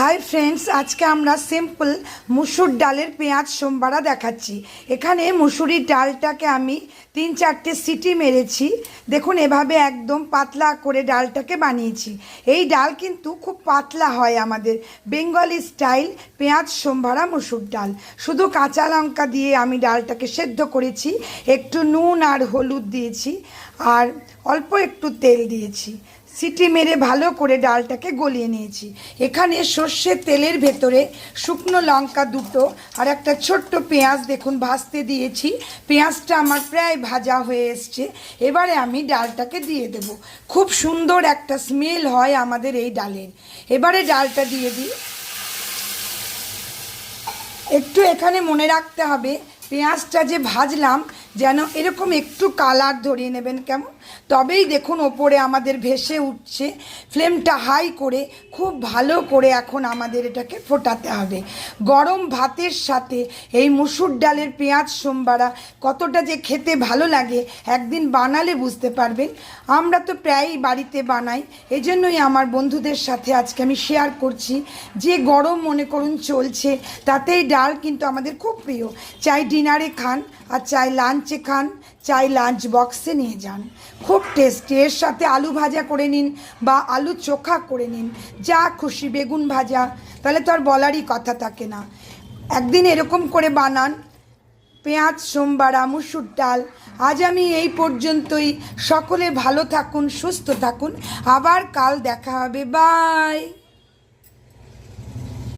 Hi friends, आज के आमरा सिम्पल मुसुर डालेर पेঁয়াজ सोमबारा देखाচ্ছি। এখানে মুসুরির ডালটাকে আমি 3-4টে সিটি মেরেছি। দেখুন এভাবে একদম পাতলা করে ডালটাকে বানিয়েছি। এই ডাল কিন্তু খুব পাতলা হয় আমাদের বেঙ্গলি স্টাইল পেঁয়াজ সোমবারা মুসুর ডাল। শুধু কাঁচা লঙ্কা দিয়ে আমি ডালটাকে সেদ্ধ করেছি, একটু নুন আর হলুদ দিয়েছি আর অল্প একটু তেল দিয়েছি। সিটি মেরে ভালো করে ডালটাকে গলিয়ে নিয়েছি। এখানে সর্ষের তেলের ভেতরে শুকনো লঙ্কা দুটো আর একটা ছোট্ট পেঁয়াজ দেখুন ভাজতে দিয়েছি। পেঁয়াজটা আমার প্রায় ভাজা হয়ে এসছে। এবারে আমি ডালটাকে দিয়ে দেব। খুব সুন্দর একটা স্মেল হয় আমাদের এই ডালের। এবারে ডালটা দিয়ে দিই। একটু এখানে মনে রাখতে হবে পেঁয়াজটা যে ভাজলাম যেন এরকম একটু কালার ধরিয়ে নেবেন, কেমন তবেই দেখুন ওপরে আমাদের ভেসে উঠছে। ফ্লেমটা হাই করে খুব ভালো করে এখন আমাদের এটাকে ফোটাতে হবে। গরম ভাতের সাথে এই মুসুর ডালের পেঁয়াজ সোমবারা কতটা যে খেতে ভালো লাগে একদিন বানালে বুঝতে পারবেন। আমরা তো প্রায়ই বাড়িতে বানাই, এজন্যই আমার বন্ধুদের সাথে আজকে আমি শেয়ার করছি। যে গরম মনে করুন চলছে, তাতেই ডাল কিন্তু আমাদের খুব প্রিয়। চাই ডিনারে খান আর চাই লাঞ্চে খান, চাই লাঞ্চ বক্সে নিয়ে যান, খুব টেস্টি। এর সাথে আলু ভাজা করে নিন বা আলু চোখা করে নিন, যা খুশি, বেগুন ভাজা, তাহলে তো আর বলারই কথা থাকে না। একদিন এরকম করে বানান পেঁয়াজ সোমবারা মুসুর ডাল। আজ আমি এই পর্যন্তই। সকলে ভালো থাকুন, সুস্থ থাকুন। আবার কাল দেখা হবে। বাই।